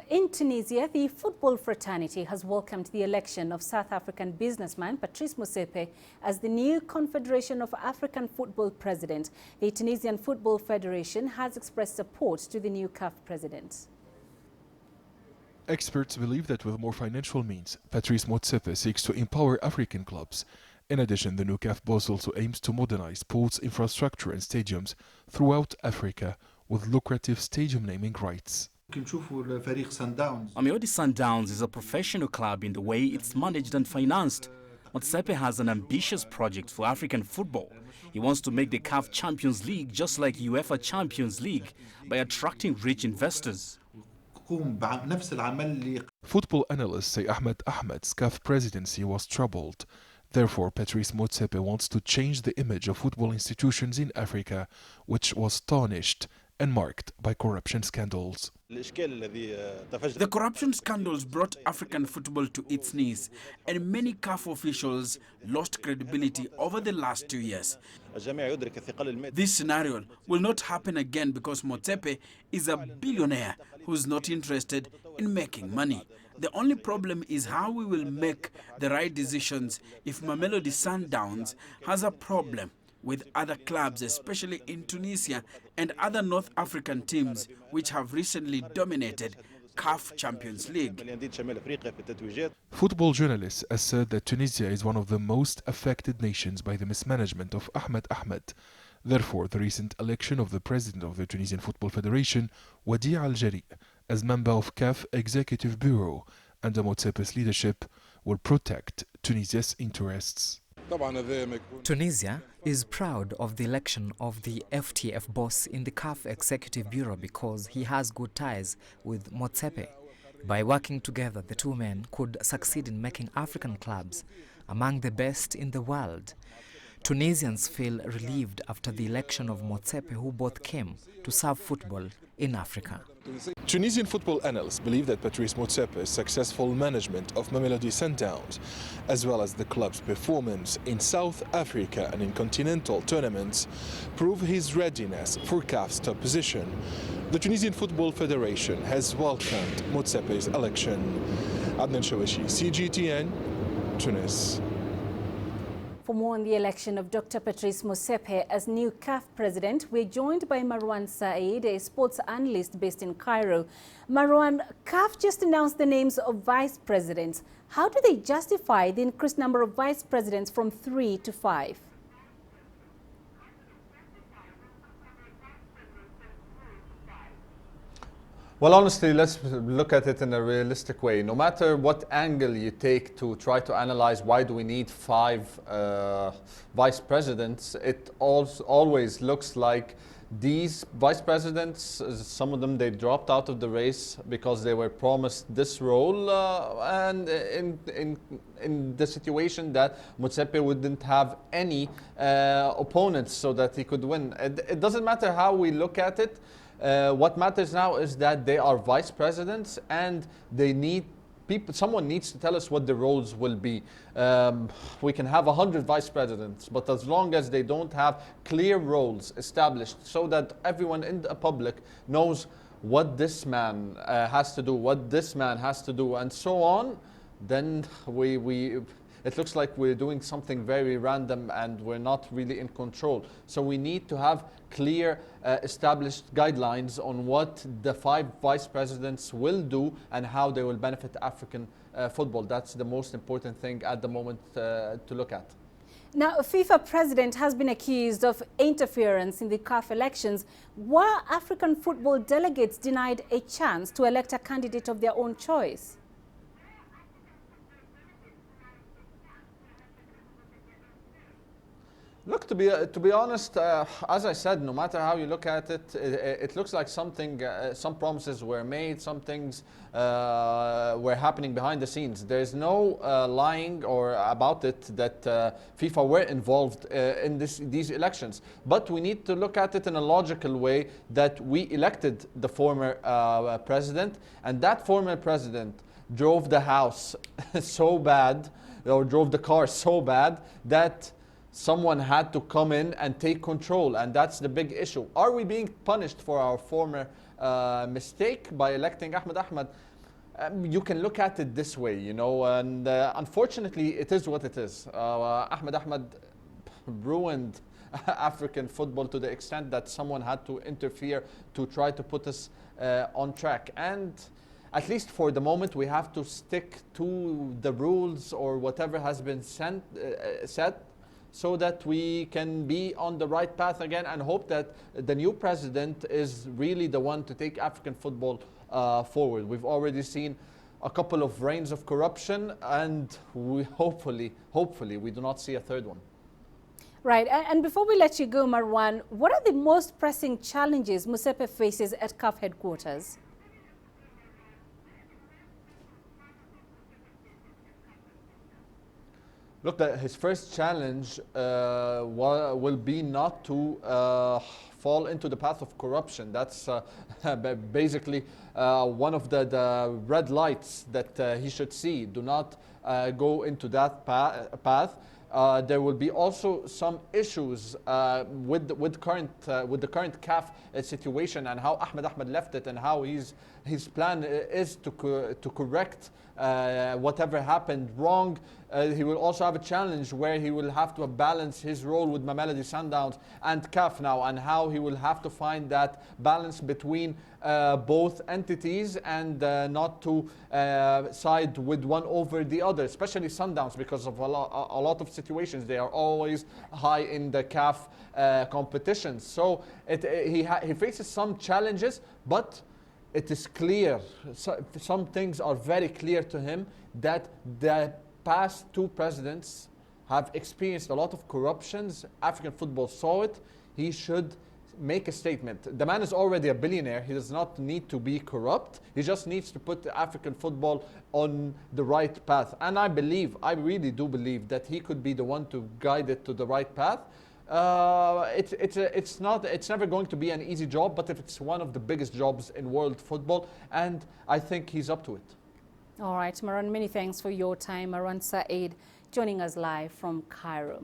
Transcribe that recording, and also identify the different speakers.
Speaker 1: In Tunisia, the football fraternity has welcomed the election of South African businessman Patrice Motsepe as the new Confederation of African Football President. The Tunisian Football Federation has expressed support to the new CAF President.
Speaker 2: Experts believe that with more financial means, Patrice Motsepe seeks to empower African clubs. In addition, the new CAF boss also aims to modernize sports infrastructure and stadiums throughout Africa with lucrative stadium naming rights.
Speaker 3: Mamelodi Sundowns is a professional club in the way it's managed and financed. Motsepe has an ambitious project for African football. He wants to make the CAF Champions League just like UEFA Champions League by attracting rich investors.
Speaker 2: Football analysts say Ahmed's CAF presidency was troubled. Therefore, Patrice Motsepe wants to change the image of football institutions in Africa, which was tarnished and marked by corruption scandals.
Speaker 3: The corruption scandals brought African football to its knees, and many CAF officials lost credibility over the last 2 years. This scenario will not happen again because Motsepe is a billionaire who's not interested in making money. The only problem is how we will make the right decisions if Mamelodi Sundowns has a problem with other clubs, especially in Tunisia and other North African teams which have recently dominated CAF Champions League.
Speaker 2: Football journalists assert that Tunisia is one of the most affected nations by the mismanagement of Ahmed. Therefore, the recent election of the president of the Tunisian Football Federation, Wadi Al-Jari, as member of CAF Executive Bureau under Motsepe's leadership, will protect Tunisia's interests.
Speaker 4: Tunisia is proud of the election of the FTF boss in the CAF Executive Bureau because he has good ties with Motsepe. By working together, the two men could succeed in making African clubs among the best in the world. Tunisians feel relieved after the election of Motsepe, who both came to serve football in Africa.
Speaker 2: Tunisian football analysts believe that Patrice Motsepe's successful management of Mamelodi Sundowns, as well as the club's performance in South Africa and in continental tournaments, prove his readiness for CAF's top position. The Tunisian Football Federation has welcomed Motsepe's election. Adnan Shawashi, CGTN, Tunis.
Speaker 1: For more on the election of Dr. Patrice Motsepe as new CAF president, we're joined by Marwan Saeed, a sports analyst based in Cairo. Marwan, CAF just announced the names of vice presidents. How do they justify the increased number of vice presidents from 3 to 5?
Speaker 5: Well, honestly, let's look at it in a realistic way. No matter what angle you take to try to analyze why do we need 5 vice presidents, it always looks like these vice presidents, some of them, they dropped out of the race because they were promised this role and in the situation that Motsepe wouldn't have any opponents so that he could win. It doesn't matter how we look at it. What matters now is that they are vice presidents and they need people. Someone needs to tell us what the roles will be. We can have 100 vice presidents, but as long as they don't have clear roles established so that everyone in the public knows what this man has to do, what this man has to do, and so on, then it looks like we're doing something very random and we're not really in control. So we need to have clear established guidelines on what the 5 vice presidents will do and how they will benefit African football. That's the most important thing at the moment to look at.
Speaker 1: Now, FIFA president has been accused of interference in the CAF elections. Were African football delegates denied a chance to elect a candidate of their own choice?
Speaker 5: Look, to be honest, as I said, no matter how you look at it, it looks like something, some promises were made, some things were happening behind the scenes. There's no lying or about it that FIFA were involved in these elections. But we need to look at it in a logical way that we elected the former president, and that former president drove the house so bad, or drove the car so bad, that someone had to come in and take control, and that's the big issue. Are we being punished for our former mistake by electing Ahmed? You can look at it this way, you know, and unfortunately, it is what it is. Ahmed ruined African football to the extent that someone had to interfere to try to put us on track. And at least for the moment, we have to stick to the rules or whatever has been set, so that we can be on the right path again, and hope that the new president is really the one to take African football forward. We've already seen a couple of reigns of corruption, and we hopefully we do not see a third one.
Speaker 1: Right, and before we let you go, Marwan, what are the most pressing challenges Motsepe faces at CAF headquarters?
Speaker 5: Look, his first challenge will be not to fall into the path of corruption. That's basically one of the red lights that he should see. Do not go into that path. There will be also some issues with the current CAF situation, and how Ahmed left it, and how his plan is to correct whatever happened wrong. He will also have a challenge where he will have to balance his role with Mamelodi Sundowns and CAF now, and how he will have to find that balance between both entities, and not to side with one over the other, especially Sundowns, because of a lot of situations. They are always high in the CAF competition. So he faces some challenges, but it is clear, some things are very clear to him, that the past two presidents have experienced a lot of corruptions. African football saw it. He should make a statement. The man is already a billionaire. He does not need to be corrupt. He just needs to put African football on the right path. And I really do believe that he could be the one to guide it to the right path. It's never going to be an easy job, but if it's one of the biggest jobs in world football, and I think he's up to it.
Speaker 1: All right, Marwan, many thanks for your time. Marwan Saeed joining us live from Cairo.